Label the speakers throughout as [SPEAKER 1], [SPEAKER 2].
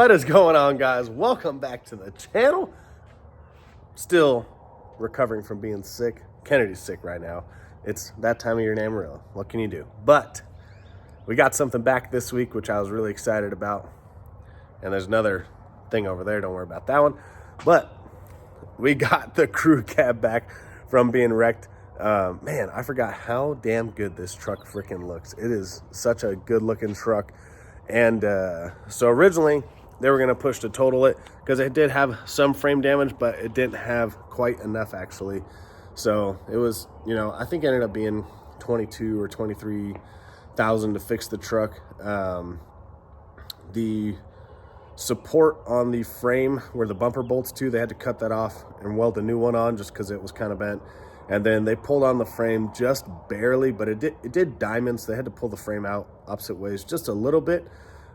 [SPEAKER 1] What is going on, guys? Welcome back to the channel. Still recovering from being sick. Kennedy's sick right now. It's that time of year in Amarillo. What can you do? But we got something back this week, which I was really excited about. And there's another thing over there. Don't worry about that one. But we got the crew cab back from being wrecked. Man, I forgot how damn good this truck freaking looks. It is such a good looking truck. And so originally they were going to push to total it because it did have some frame damage, but it didn't have quite enough actually. So it was, I think it ended up being 22 or 23,000 to fix the truck. The support on the frame where the bumper bolts to, they had to cut that off and weld a new one on just because it was kind of bent. And then they pulled on the frame just barely, but it did diamonds. So they had to pull the frame out opposite ways just a little bit.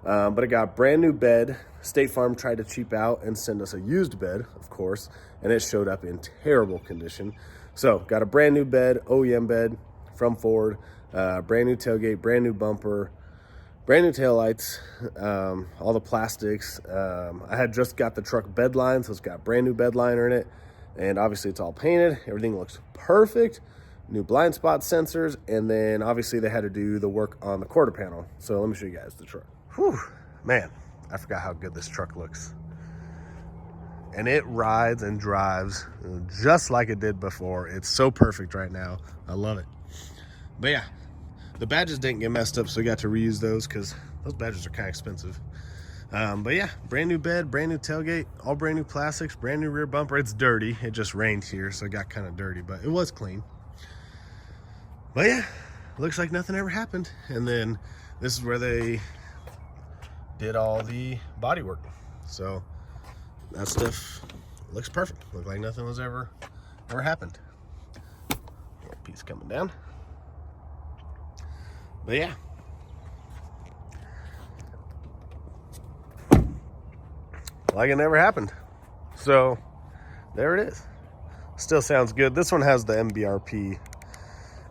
[SPEAKER 1] But it got a brand new bed. State Farm tried to cheap out and send us a used bed, of course, and it showed up in terrible condition. So got a brand new bed, OEM bed from Ford, brand new tailgate, brand new bumper, brand new taillights, all the plastics. I had just got the truck bed line, so it's got brand new bed liner in it. And obviously it's all painted. Everything looks perfect. New blind spot sensors. And then obviously they had to do the work on the quarter panel. So let me show you guys the truck. Whew, man, I forgot how good this truck looks. And it rides and drives just like it did before. It's so perfect right now. I love it. But yeah, the badges didn't get messed up, so we got to reuse those because those badges are kind of expensive. But yeah, brand new bed, brand new tailgate, all brand new plastics, brand new rear bumper. It's dirty. It just rained here, so it got kind of dirty, but it was clean. But yeah, looks like nothing ever happened. And then this is where they did all the body work. So that stuff looks perfect. Looked like nothing was ever happened. Little piece coming down. But yeah. Like it never happened. So there it is. Still sounds good. This one has the MBRP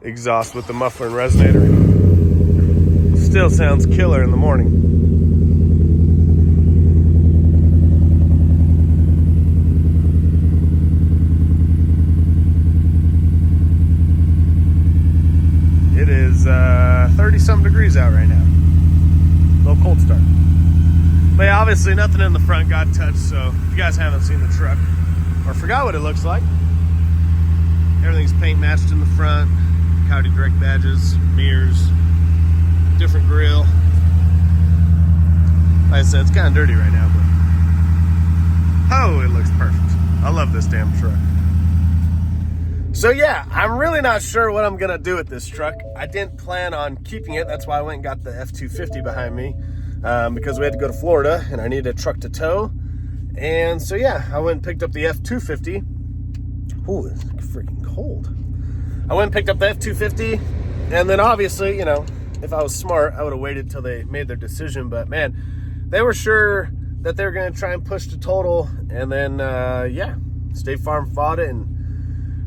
[SPEAKER 1] exhaust with the muffler and resonator. Still sounds killer in the morning. It is 30 something degrees out right now. A little cold start. But yeah, obviously nothing in the front got touched, so if you guys haven't seen the truck or forgot what it looks like, everything's paint matched in the front, Coyote direct badges, mirrors, different grill. Like I said, it's kind of dirty right now, but oh, it looks perfect. I love this damn truck. So yeah, I'm really not sure what I'm gonna do with this truck. I didn't plan on keeping it. That's why I went and got the F-250 behind me. Because we had to go to Florida and I needed a truck to tow. And so yeah, I went and picked up the F-250. Ooh, it's freaking cold. I went and picked up the F-250, and then obviously, if I was smart, I would have waited till they made their decision. But man, they were sure that they were going to try and push to total. And then, yeah, State Farm fought it and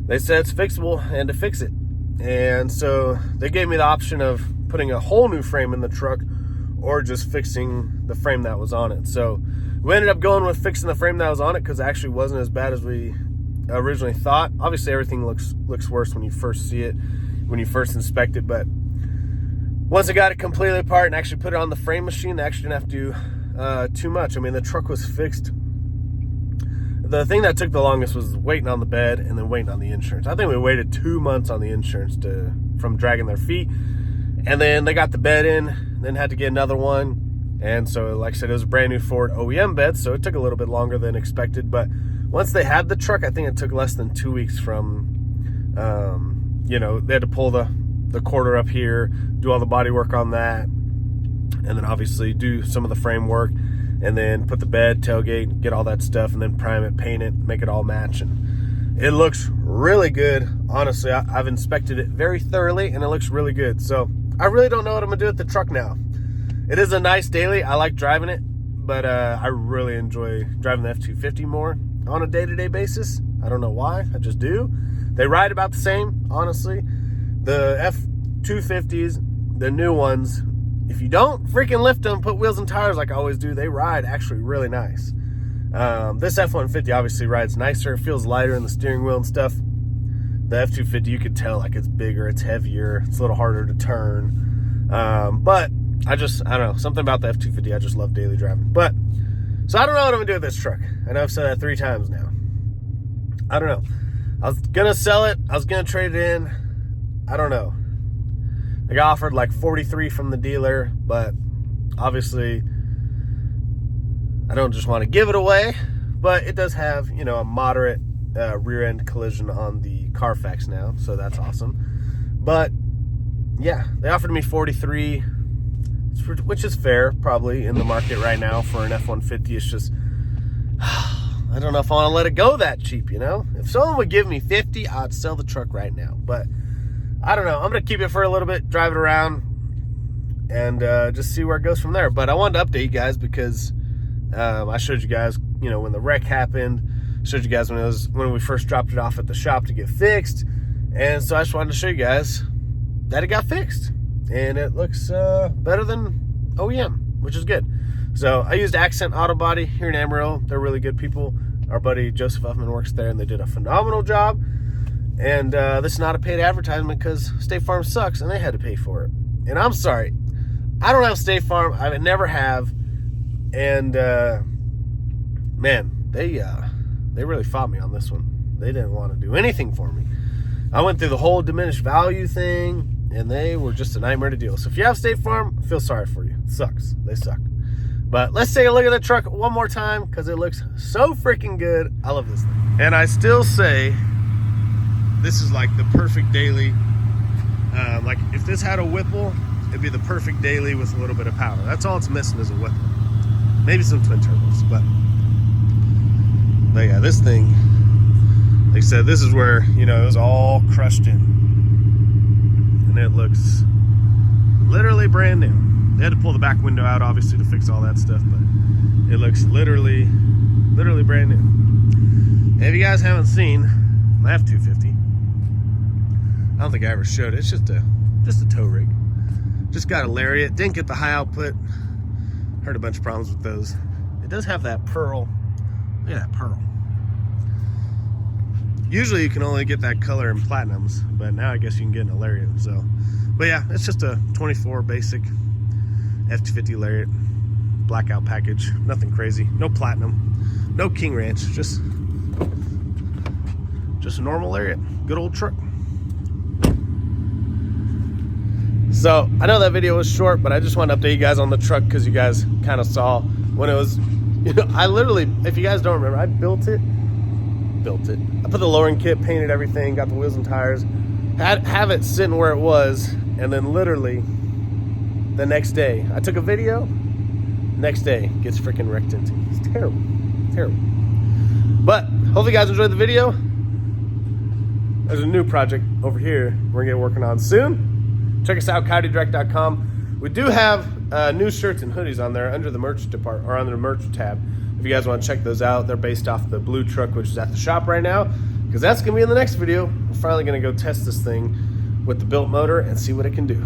[SPEAKER 1] they said it's fixable and to fix it. And so they gave me the option of putting a whole new frame in the truck or just fixing the frame that was on it. So we ended up going with fixing the frame that was on it because it actually wasn't as bad as we originally thought. Obviously everything looks worse when you first see it, when you first inspect it, but once I got it completely apart and actually put it on the frame machine, they actually didn't have to do too much. I mean, the truck was fixed. The thing that took the longest was waiting on the bed and then waiting on the insurance. I think we waited 2 months on the insurance from dragging their feet. And then they got the bed in, then had to get another one. And so, like I said, it was a brand new Ford OEM bed, so it took a little bit longer than expected. But once they had the truck, I think it took less than 2 weeks from, they had to pull the quarter up here, do all the body work on that, and then obviously do some of the frame work, and then put the bed, tailgate, get all that stuff, and then prime it, paint it, make it all match. And it looks really good. Honestly, I've inspected it very thoroughly, and it looks really good. So I really don't know what I'm gonna do with the truck now. It is a nice daily. I like driving it, but I really enjoy driving the F-250 more on a day-to-day basis. I don't know why, I just do. They ride about the same, honestly. The F-250s, the new ones, if you don't freaking lift them, put wheels and tires like I always do, they ride actually really nice. This F-150 obviously rides nicer. It feels lighter in the steering wheel and stuff. The F-250, you could tell like it's bigger, it's heavier, it's a little harder to turn. But I don't know, something about the F-250, I just love daily driving. But, so I don't know what I'm gonna do with this truck. I know I've said that 3 times now. I don't know. I was gonna sell it, I was gonna trade it in. I don't know. I got offered like 43 from the dealer, but obviously I don't just want to give it away, but it does have, you know, a moderate rear end collision on the Carfax now, so that's awesome. But yeah, they offered me 43, which is fair probably in the market right now for an F-150. It's just, I don't know if I want to let it go that cheap, you know? If someone would give me 50, I'd sell the truck right now, but I don't know. I'm going to keep it for a little bit, drive it around, and just see where it goes from there. But I wanted to update you guys because I showed you guys, you know, when the wreck happened. Showed you guys when we first dropped it off at the shop to get fixed. And so I just wanted to show you guys that it got fixed. And it looks better than OEM, which is good. So I used Accent Auto Body here in Amarillo. They're really good people. Our buddy Joseph Huffman works there, and they did a phenomenal job. And this is not a paid advertisement because State Farm sucks and they had to pay for it. And I'm sorry, I don't have State Farm. I never have. And man, they really fought me on this one. They didn't want to do anything for me. I went through the whole diminished value thing, and they were just a nightmare to deal with. So if you have State Farm, I feel sorry for you. It sucks. They suck. But let's take a look at the truck one more time because it looks so freaking good. I love this thing. And I still say this is like the perfect daily. Like if this had a Whipple, it'd be the perfect daily with a little bit of power. That's all it's missing is a Whipple. Maybe some twin turbos, but yeah, this thing, like I said, this is where, you know, it was all crushed in. And it looks literally brand new. They had to pull the back window out, obviously, to fix all that stuff, but it looks literally brand new. And if you guys haven't seen my F-250, I don't think I ever showed it. It's just a tow rig. Just got a lariat. Didn't get the high output. Heard a bunch of problems with those. It does have that pearl. Look at that pearl. Usually you can only get that color in platinums, but now I guess you can get in a lariat. So, but yeah, it's just a 24 basic F-250 lariat, blackout package. Nothing crazy. No platinum. No King Ranch. Just a normal lariat. Good old truck. So I know that video was short, but I just want to update you guys on the truck because you guys kind of saw when it was, you know, I literally, if you guys don't remember, I built it. I put the lowering kit, painted everything, got the wheels and tires, have it sitting where it was, and then literally the next day, I took a video, next day gets freaking wrecked into. It's terrible, terrible. But hopefully you guys enjoyed the video. There's a new project over here we're gonna get working on soon. Check us out, coyotedirect.com. We do have new shirts and hoodies on there under the merch department, or under the merch tab. If you guys want to check those out, they're based off the blue truck, which is at the shop right now, because that's going to be in the next video. We're finally going to go test this thing with the built motor and see what it can do.